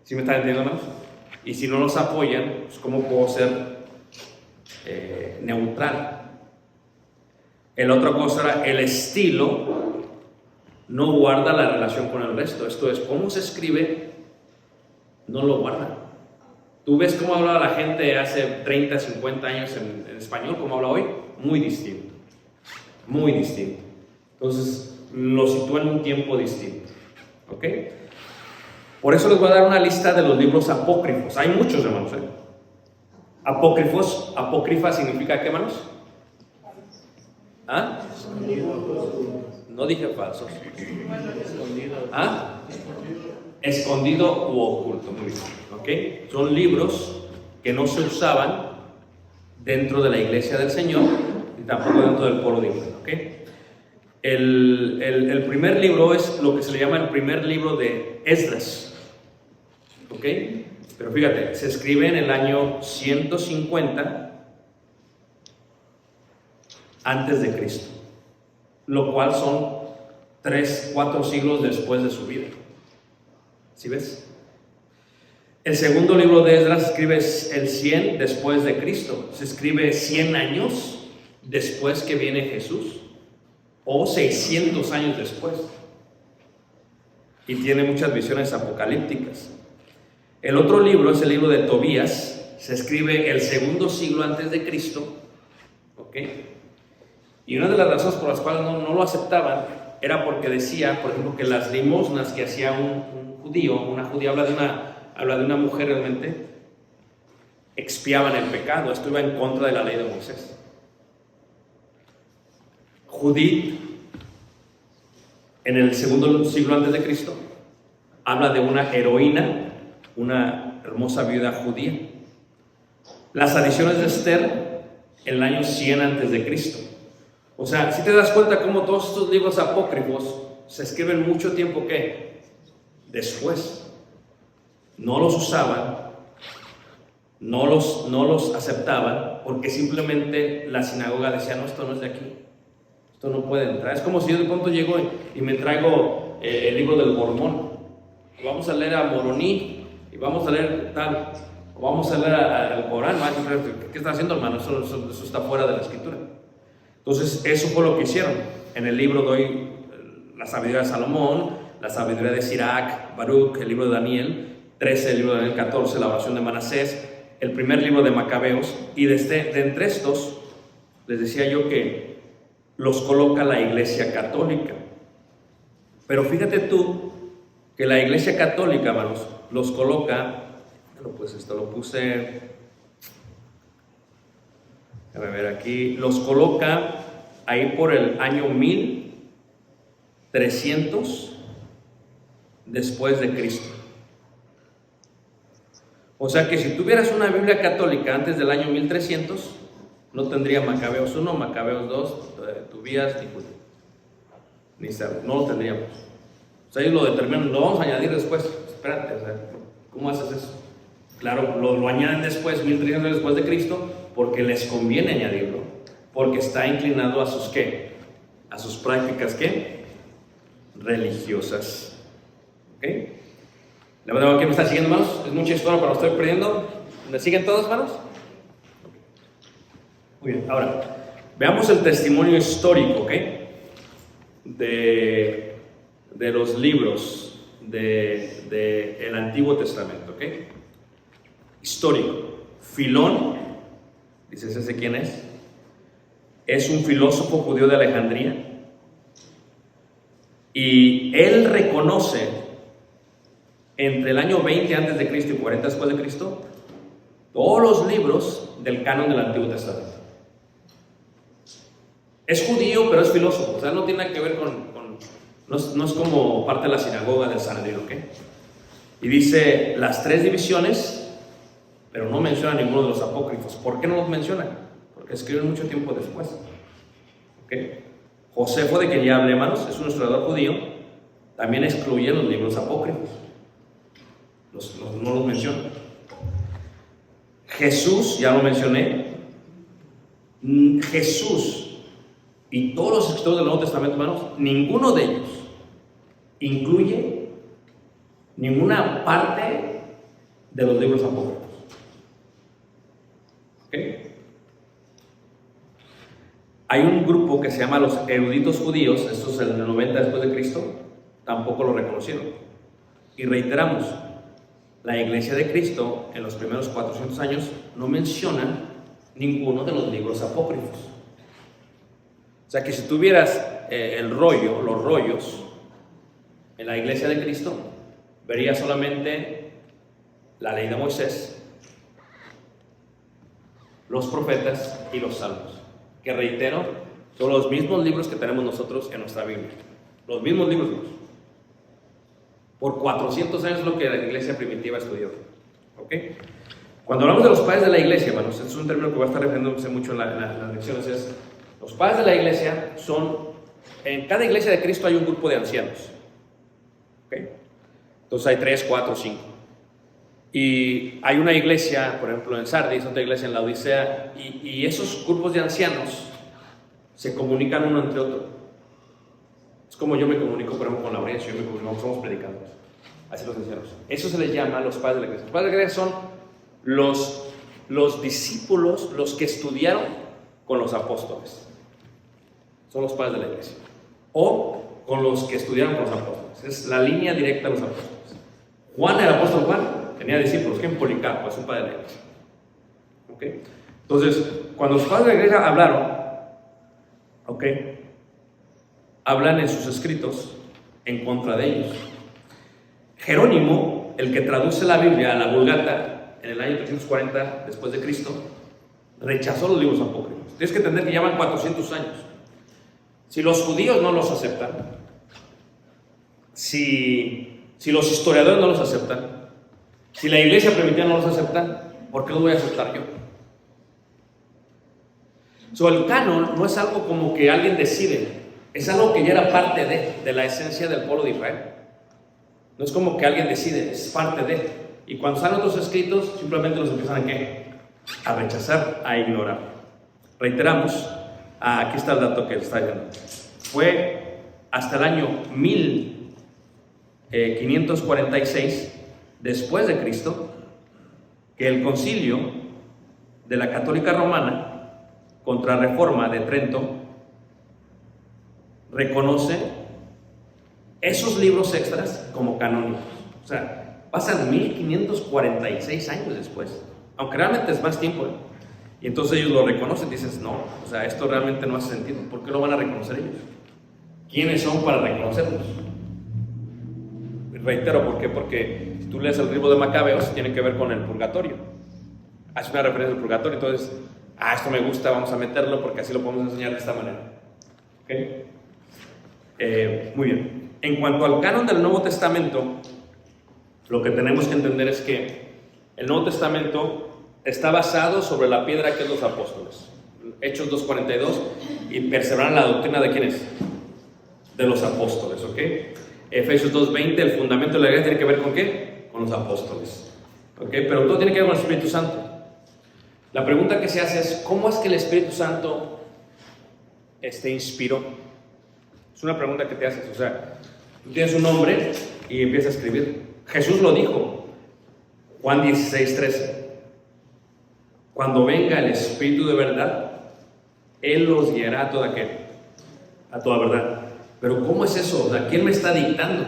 ¿Sí me están entendiendo, no? Y si no los apoyan, pues ¿cómo puedo ser neutral? El otra cosa era el estilo. No guarda la relación con el resto. Esto es, cómo se escribe, no lo guarda. Tú ves cómo hablaba la gente hace 30, 50 años en español, cómo habla hoy, muy distinto. Muy distinto. Entonces, lo sitúa en un tiempo distinto. ¿Ok? Por eso les voy a dar una lista de los libros apócrifos. Hay muchos, hermanos. Apócrifos, apócrifa significa ¿qué, hermanos? ¿Ah? No dije falsos. ¿Ah? Escondido u oculto. Muy bien. ¿Ok? Son libros que no se usaban dentro de la iglesia del Señor y tampoco dentro del pueblo de Israel. ¿Ok? El primer libro es lo que se le llama el primer libro de Esdras. ¿Ok? Pero fíjate, se escribe en el año 150 antes de Cristo, lo cual son 3, 4 siglos después de su vida. ¿Sí ves? El segundo libro de Esdras se escribe el 100 después de Cristo. Se escribe 100 años después que viene Jesús, o 600 años después. Y tiene muchas visiones apocalípticas. El otro libro es el libro de Tobías. Se escribe el segundo siglo antes de Cristo. ¿Ok? Y una de las razones por las cuales no lo aceptaban era porque decía, por ejemplo, que las limosnas que hacía un judío, una judía, habla de una mujer realmente, expiaban el pecado. Esto iba en contra de la ley de Moisés. Judith, en el segundo siglo antes de Cristo, habla de una heroína, una hermosa viuda judía. Las adiciones de Esther, en el año 100 antes de Cristo. O sea, si te das cuenta cómo todos estos libros apócrifos se escriben mucho tiempo que después. No los usaban, no los aceptaban, porque simplemente la sinagoga decía, no, esto no es de aquí, esto no puede entrar. Es como si yo de pronto llego y me traigo el libro del Mormón. Vamos a leer a Moroní y vamos a leer tal, o vamos a leer al Corán. ¿Qué está haciendo, hermano? Eso está fuera de la escritura. Entonces, eso fue lo que hicieron. En el libro doy la sabiduría de Salomón, la sabiduría de Sirac, Baruch, el libro de Daniel 13, el libro de Daniel 14, la oración de Manasés, el primer libro de Macabeos, y de entre estos, les decía yo que los coloca la Iglesia Católica. Pero fíjate tú que la Iglesia Católica, hermanos, los coloca, pues esto lo puse, déjame ver aquí, los coloca ahí por el año 1300 después de Cristo. O sea que si tuvieras una Biblia católica antes del año 1300, no tendría Macabeos 1, Macabeos 2, Tobías, ni no lo tendríamos. O sea, ellos lo determinan, lo vamos a añadir después. Espérate, o sea, ¿cómo haces eso? Claro, lo añaden después, 1300 después de Cristo, porque les conviene añadirlo, porque está inclinado a sus ¿qué? A sus prácticas ¿qué? Religiosas. ¿Ok? La verdad, ¿quién me está siguiendo, hermanos? Es mucha historia, pero lo estoy perdiendo. ¿Me siguen todos, hermanos? Muy bien, ahora, veamos el testimonio histórico, ¿ok? De los libros del Antiguo Testamento, ¿ok? Histórico. Filón, ¿dices ese quién es? Es un filósofo judío de Alejandría. Y él reconoce entre el año 20 antes de Cristo y 40 después de Cristo todos los libros del canon del Antiguo Testamento. Es judío, pero es filósofo. O sea, no tiene nada que ver no es como parte de la sinagoga del Sanedrín, ¿ok? Y dice las 3 divisiones, pero no menciona ninguno de los apócrifos. ¿Por qué no los menciona? Porque escriben mucho tiempo después. ¿Ok? Josefo, de quien ya hablé, hermanos, es un historiador judío, también excluye los libros apócrifos. No los menciona. Jesús, ya lo mencioné. Jesús y todos los escritores del Nuevo Testamento, hermanos, ninguno de ellos incluye ninguna parte de los libros apócrifos. ¿Ok? Hay un grupo que se llama los eruditos judíos, estos en el 90 después de Cristo, tampoco lo reconocieron. Y reiteramos, la Iglesia de Cristo en los primeros 400 años no menciona ninguno de los libros apócrifos. O sea que si tuvieras los rollos en la Iglesia de Cristo, verías solamente la ley de Moisés, los profetas y los salmos, que reitero, son los mismos libros que tenemos nosotros en nuestra Biblia. Los mismos libros. Por 400 años es lo que la iglesia primitiva estudió. ¿Ok? Cuando hablamos de los padres de la iglesia, hermanos, es un término que va a estar refiriéndose mucho en las lecciones, es los padres de la iglesia son, en cada iglesia de Cristo hay un grupo de ancianos. ¿Ok? Entonces hay 3, 4, 5. Y hay una iglesia, por ejemplo en Sardis, otra iglesia en la Odisea, y esos grupos de ancianos se comunican uno entre otro. Es como yo me comunico, por ejemplo, con Laurencio, yo me comunico, somos predicadores. Así los ancianos. Eso se les llama los padres de la iglesia. Los padres de la iglesia son los discípulos, los que estudiaron con los apóstoles. Son los padres de la iglesia. O con los que estudiaron con los apóstoles. Es la línea directa de los apóstoles. Juan, el apóstol Juan, tenía discípulos. ¿Quién? Policarpo, es un padre de la iglesia. ¿Ok? Entonces, cuando los padres de la iglesia hablaron, ¿ok?, hablan en sus escritos en contra de ellos. Jerónimo, el que traduce la Biblia a la Vulgata en el año 340 después de Cristo, rechazó los libros apócrifos. Tienes que entender que llevan 400 años. Si los judíos no los aceptan, si los historiadores no los aceptan, si la iglesia primitiva no los acepta, ¿por qué los voy a aceptar yo? El canon no es algo como que alguien decide, es algo que ya era parte de la esencia del pueblo de Israel. No es como que alguien decide, es parte de. Y cuando salen otros escritos, simplemente los empiezan a ¿qué? A rechazar, a ignorar. Reiteramos, aquí está el dato que está dando. Fue hasta el año 1546 después de Cristo que el concilio de la Católica Romana contra Reforma de Trento reconoce esos libros extras como canónicos. O sea, pasan 1546 años después, aunque realmente es más tiempo, ¿eh? Y entonces ellos lo reconocen y dices, no, o sea, esto realmente no hace sentido. ¿Por qué lo van a reconocer ellos? ¿Quiénes son para reconocerlos? Reitero, ¿por qué? Porque si tú lees el libro de Macabeos, tiene que ver con el purgatorio. Hace una referencia al purgatorio, entonces, esto me gusta, vamos a meterlo porque así lo podemos enseñar de esta manera. ¿Ok? Muy bien. En cuanto al canon del Nuevo Testamento, lo que tenemos que entender es que el Nuevo Testamento está basado sobre la piedra que es los apóstoles. Hechos 2:42, y perseveran la doctrina de ¿quiénes? De los apóstoles, ¿ok? Efesios 2:20, el fundamento de la iglesia tiene que ver con ¿qué? Con los apóstoles, ¿ok? Pero todo tiene que ver con el Espíritu Santo. La pregunta que se hace es, ¿cómo es que el Espíritu Santo inspiró? Es una pregunta que te haces, o sea, tú tienes un nombre y empiezas a escribir. Jesús lo dijo, Juan 16:13. Cuando venga el Espíritu de verdad, Él los guiará a toda ¿qué? A toda verdad. Pero ¿cómo es eso? O sea, ¿quién me está dictando?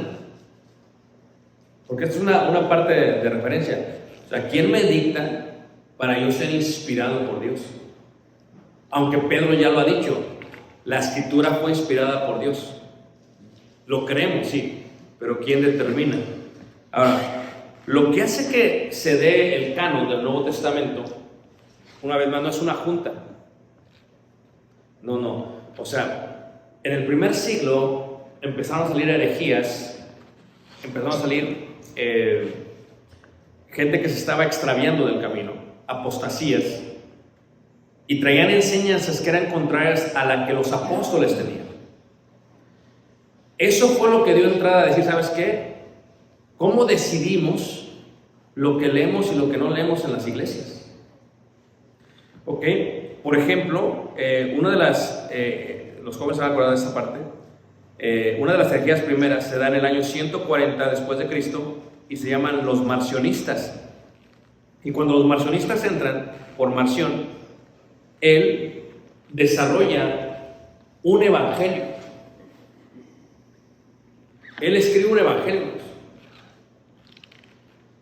Porque esto es una parte de referencia. O sea, ¿quién me dicta para yo ser inspirado por Dios? Aunque Pedro ya lo ha dicho, la escritura fue inspirada por Dios. Lo creemos, sí, pero ¿quién determina? Ahora, lo que hace que se dé el canon del Nuevo Testamento, una vez más, no es una junta. No. O sea, en el primer siglo empezaron a salir herejías, empezaron a salir gente que se estaba extraviando del camino, apostasías, y traían enseñanzas que eran contrarias a la que los apóstoles tenían. Eso fue lo que dio entrada a decir, ¿sabes qué? ¿Cómo decidimos lo que leemos y lo que no leemos en las iglesias? ¿Ok? Por ejemplo, una de las, los jóvenes se van a acordar de esta parte, una de las herejías primeras se da en el año 140 después de Cristo y se llaman los marcionistas. Y cuando los marcionistas entran por Marción, él desarrolla un evangelio. Él escribe un evangelio.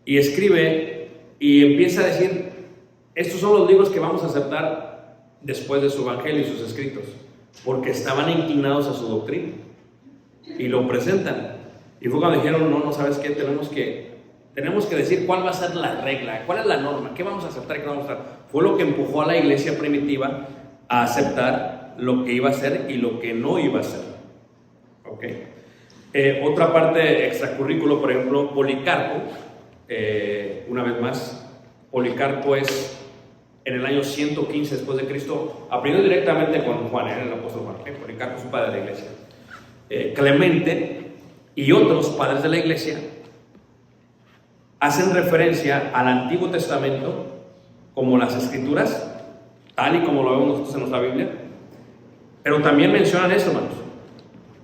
y escribe y empieza a decir, estos son los libros que vamos a aceptar después de su evangelio y sus escritos, porque estaban inclinados a su doctrina, y lo presentan. Y fue cuando dijeron, no, ¿sabes qué? Tenemos que decir cuál va a ser la regla, cuál es la norma, qué vamos a aceptar y qué no vamos a aceptar. Fue lo que empujó a la iglesia primitiva a aceptar lo que iba a ser y lo que no iba a ser. ¿Okay? Otra parte extracurrículo, por ejemplo, Policarpo, una vez más, Policarpo es en el año 115 después de Cristo, aprendió directamente con Juan, el apóstol Juan. Policarpo es un padre de la iglesia. Clemente y otros padres de la iglesia hacen referencia al Antiguo Testamento como las Escrituras, tal y como lo vemos nosotros en nuestra Biblia, pero también mencionan eso, hermanos.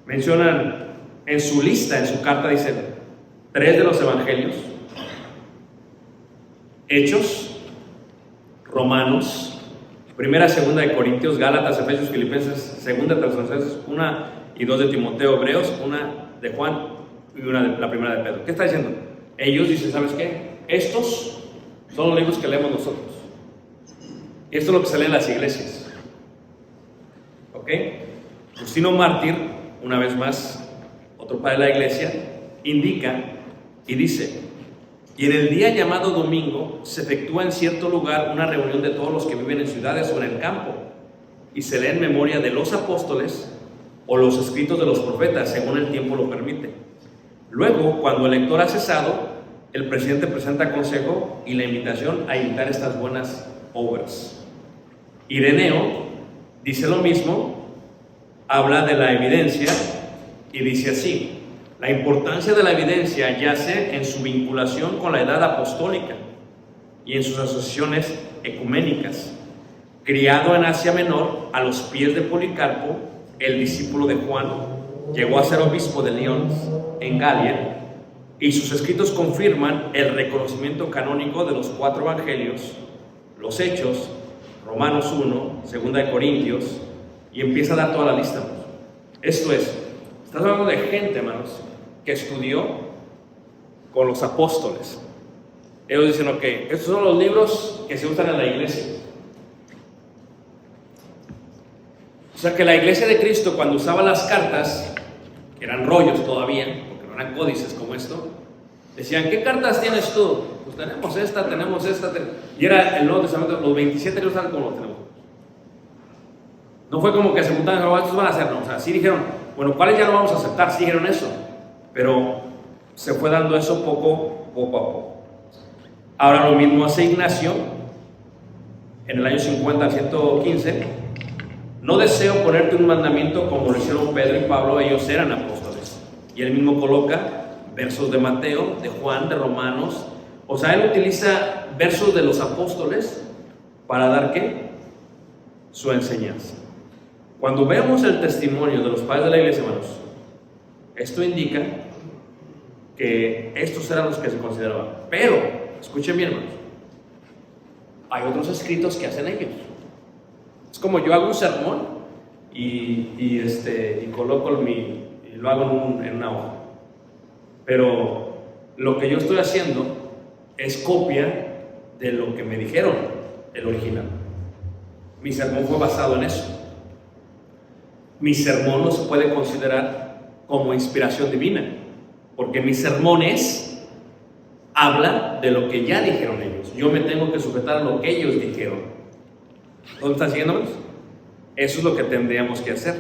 Mencionan en su lista, en su carta, dicen 3 de los evangelios, Hechos, Romanos, 1, 2 de Corintios, Gálatas, Efesios, Filipenses, 2 de Tesalonicenses, 1 y 2 de Timoteo, Hebreos, 1 de Juan y una de la 1 de Pedro. ¿Qué está diciendo? Ellos dicen, ¿sabes qué? Estos son los libros que leemos nosotros. Y esto es lo que se lee en las iglesias. ¿Ok? Justino Mártir, una vez más, otro padre de la iglesia, indica y dice, y en el día llamado domingo se efectúa en cierto lugar una reunión de todos los que viven en ciudades o en el campo, y se lee en memoria de los apóstoles o los escritos de los profetas, según el tiempo lo permite. Luego, cuando el lector ha cesado, el presidente presenta consejo y la invitación a imitar estas buenas obras. Ireneo dice lo mismo, habla de la evidencia y dice así: la importancia de la evidencia yace en su vinculación con la edad apostólica y en sus asociaciones ecuménicas. Criado en Asia Menor, a los pies de Policarpo, el discípulo de Juan, llegó a ser obispo de Lyons, en Galia, y sus escritos confirman el reconocimiento canónico de los 4 evangelios, los Hechos, Romanos 1, 2 de Corintios, y empieza a dar toda la lista. Esto es, estás hablando de gente, hermanos, que estudió con los apóstoles. Ellos dicen, ok, estos son los libros que se usan en la iglesia. O sea que la iglesia de Cristo, cuando usaba las cartas, que eran rollos todavía, porque no eran códices como esto, decían, ¿qué cartas tienes tú? Pues tenemos esta. Y era el Nuevo Testamento, los 27 libros tal como lo tenemos. No fue como que se juntaban, no, estos van a ser, no. O sea, sí dijeron, bueno, ¿cuáles ya no vamos a aceptar? Sí dijeron eso, pero se fue dando eso poco a poco. Ahora lo mismo hace Ignacio, en el año 50 al 115, no deseo ponerte un mandamiento como lo hicieron Pedro y Pablo, ellos eran apóstoles. Y él mismo coloca versos de Mateo, de Juan, de Romanos. O sea, él utiliza versos de los apóstoles para dar, ¿qué? Su enseñanza. Cuando vemos el testimonio de los padres de la iglesia, hermanos, esto indica que estos eran los que se consideraban. Pero, escuchen bien, hermanos, hay otros escritos que hacen ellos. Es como yo hago un sermón y coloco y lo hago en una hoja. Pero lo que yo estoy haciendo es copia de lo que me dijeron, el original. Mi sermón fue basado en eso. Mi sermón no se puede considerar como inspiración divina, porque mis sermones hablan de lo que ya dijeron ellos. Yo me tengo que sujetar a lo que ellos dijeron. ¿Dónde están siguiéndonos? Eso es lo que tendríamos que hacer,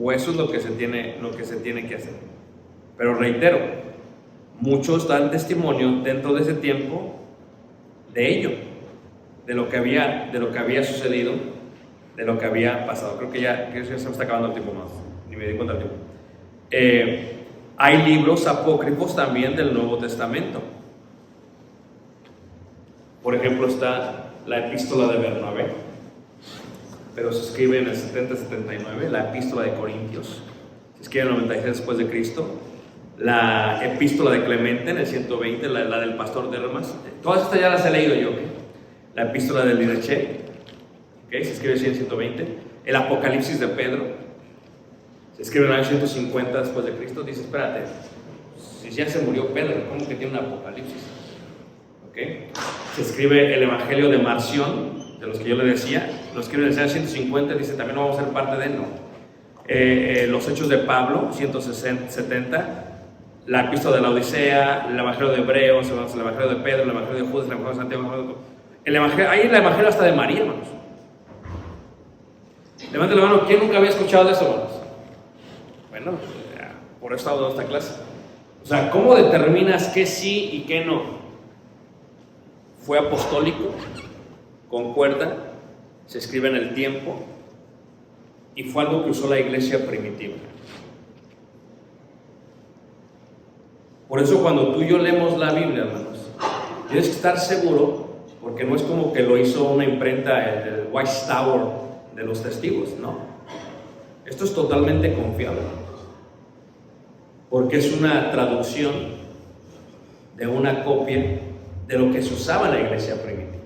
o eso es lo que se tiene que hacer. Pero reitero, muchos dan testimonio dentro de ese tiempo de ello, de lo que había sucedido, de lo que había pasado. Creo que ya se me está acabando el tiempo más, ni me di cuenta del tiempo. Hay libros apócrifos también del Nuevo Testamento. Por ejemplo, está la epístola de Bernabé, pero se escribe en el 70-79, la epístola de Corintios, se escribe en el 96 después de Cristo, la epístola de Clemente en el 120, la del pastor de Hermas. Todas estas ya las he leído yo, ¿okay? La epístola del Didache, ¿okay? Se escribe en el 120, el Apocalipsis de Pedro, se escribe en el año 150 después de Cristo. Dice, espérate, si ya se murió Pedro, ¿cómo que tiene un Apocalipsis? ¿ok? Se escribe el Evangelio de Marción, de los que yo le decía, lo escribe en el año 150, dice también no vamos a ser parte de él, no. Los Hechos de Pablo, 170, la Epístola de la Odisea, el Evangelio de Hebreos, el Evangelio de Pedro, el Evangelio de Judas, el Evangelio de Santiago, hay el Evangelio hasta de María, hermanos. Levante la mano, ¿quién nunca había escuchado de eso, hermanos? Bueno, por eso he dado esta clase. O sea, ¿cómo determinas qué sí y qué no? ¿Fue apostólico? ¿Concuerda? ¿Se escribe en el tiempo? Y fue algo que usó la iglesia primitiva. Por eso cuando tú y yo leemos la Biblia, hermanos, tienes que estar seguro, porque no es como que lo hizo una imprenta, el White Tower de los testigos, no. Esto es totalmente confiable, porque es una traducción de una copia de lo que se usaba en la iglesia primitiva.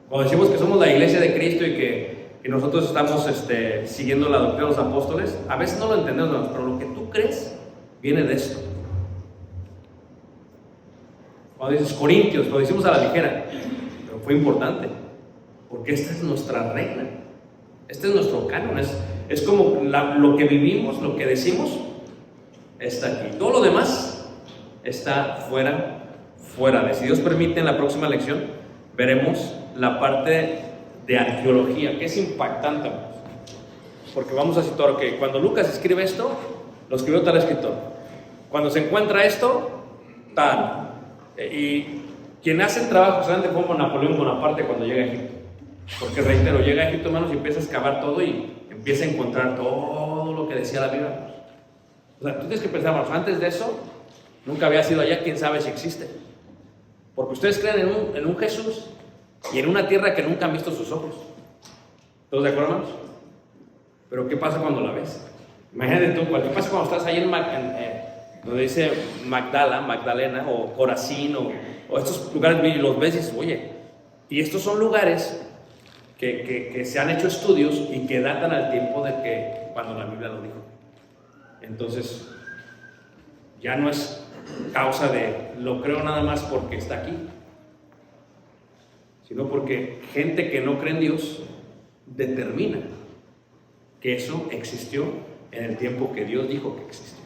Cuando decimos que somos la iglesia de Cristo y que nosotros estamos siguiendo la doctrina de los apóstoles, a veces no lo entendemos, pero lo que tú crees viene de esto. Cuando dices Corintios, lo decimos a la ligera, pero fue importante, porque esta es nuestra regla, este es nuestro canon, es como lo que vivimos, lo que decimos, está aquí. Todo lo demás está fuera de. Si Dios permite, en la próxima lección veremos la parte de arqueología, que es impactante, porque vamos a situar que cuando Lucas escribe esto, lo escribió tal escritor. Cuando se encuentra esto, tal. Y quien hace el trabajo solamente fue Napoleón Bonaparte cuando llega a Egipto. Porque reitero, llega a Egipto, hermanos, y empieza a excavar todo y empieza a encontrar todo lo que decía la Biblia. O sea, tú tienes que pensar, hermanos, antes de eso, nunca había sido allá, quién sabe si existe. Porque ustedes creen en un Jesús y en una tierra que nunca han visto sus ojos. ¿Todos de acuerdo, hermanos? Pero ¿qué pasa cuando la ves? Imagínate tú, ¿qué pasa cuando estás ahí donde dice Magdalena, o Corazín, o estos lugares, y los ves y dices, oye, y estos son lugares que se han hecho estudios y que datan al tiempo de que cuando la Biblia lo dijo. Entonces, ya no es causa de lo creo nada más porque está aquí, sino porque gente que no cree en Dios determina que eso existió en el tiempo que Dios dijo que existió.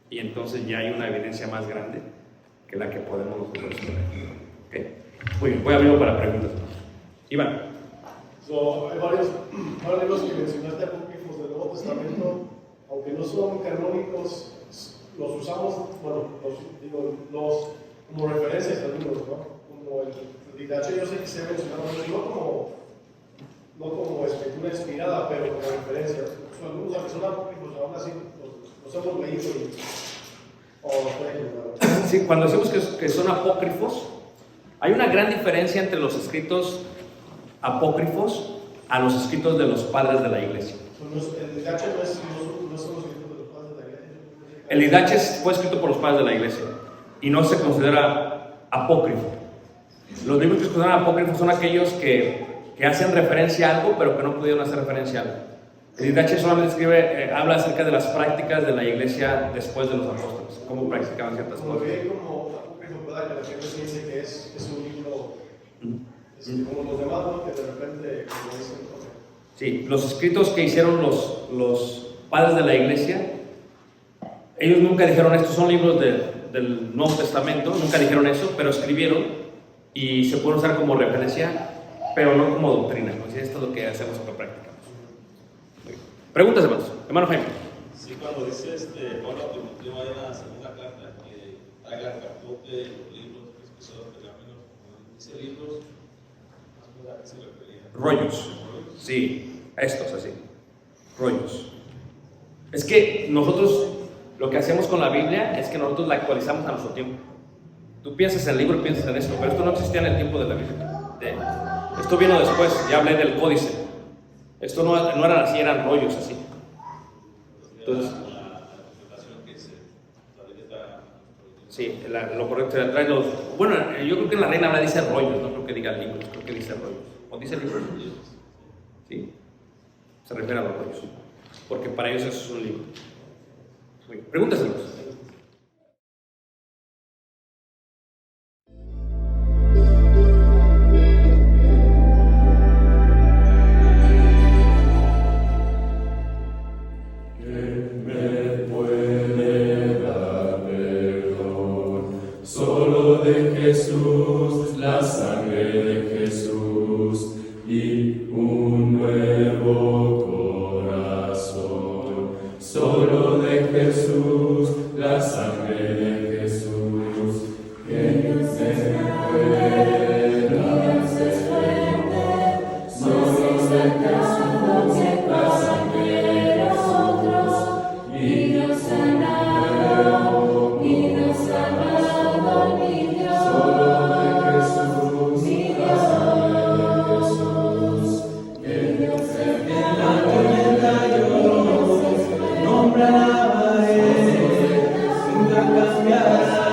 Y entonces ya hay una evidencia más grande que la que podemos nosotros ver. ¿Okay? Muy bien, voy a abrirlo para preguntas. Iván. Hay varios libros que mencionaste apócrifos del Nuevo Testamento, aunque no son canónicos, los usamos, como referencias a libros, ¿no? Como el Didache, yo sé que se ha mencionado mucho, no como escritura inspirada, pero como referencia. Algunos que son apócrifos, aún así los hemos leído Sí, cuando decimos que son apócrifos, hay una gran diferencia entre los escritos apócrifos a los escritos de los padres de la iglesia. El Didache no son los escritos de los padres de la iglesia. El Didache fue escrito por los padres de la iglesia y no se considera apócrifo. Los libros que se consideran apócrifos son aquellos que hacen referencia a algo, pero que no pudieron hacer referencia a algo. El Didache solamente habla acerca de las prácticas de la iglesia después de los apóstoles, cómo practicaban ciertas cosas. Como apócrifo, ¿verdad? Que la gente piense que es un libro como los demás, ¿no? Que de repente como dicen, Sí, los escritos que hicieron los padres de la iglesia, ellos nunca dijeron estos son libros del Nuevo Testamento, nunca dijeron eso, pero escribieron y se pueden usar como referencia, pero no como doctrina. ¿No? Esto es lo que hacemos que practicamos. Preguntas, hermanos. Hermano Jaime. Sí, cuando dice Pablo a Timoteo en la segunda carta que haga el cartote, los libros, que son los pergaminos, dice libros, ¿a qué se refería? Rollos. Sí, estos así. Rollos. Es que nosotros lo que hacemos con la Biblia es que nosotros la actualizamos a nuestro tiempo. Tú piensas en el libro, piensas en esto, pero esto no existía en el tiempo de la Biblia. Esto vino después, ya hablé del códice. Esto no eran así, eran rollos así. Entonces, sí, lo correcto trae los. Bueno, yo creo que en la Reina Habla dice rollos, no creo que diga libros, creo que dice rollos. ¿O dice libros? Sí, se refiere a los rollos, porque para ellos eso es un libro. Pregúntaselos. cambiará.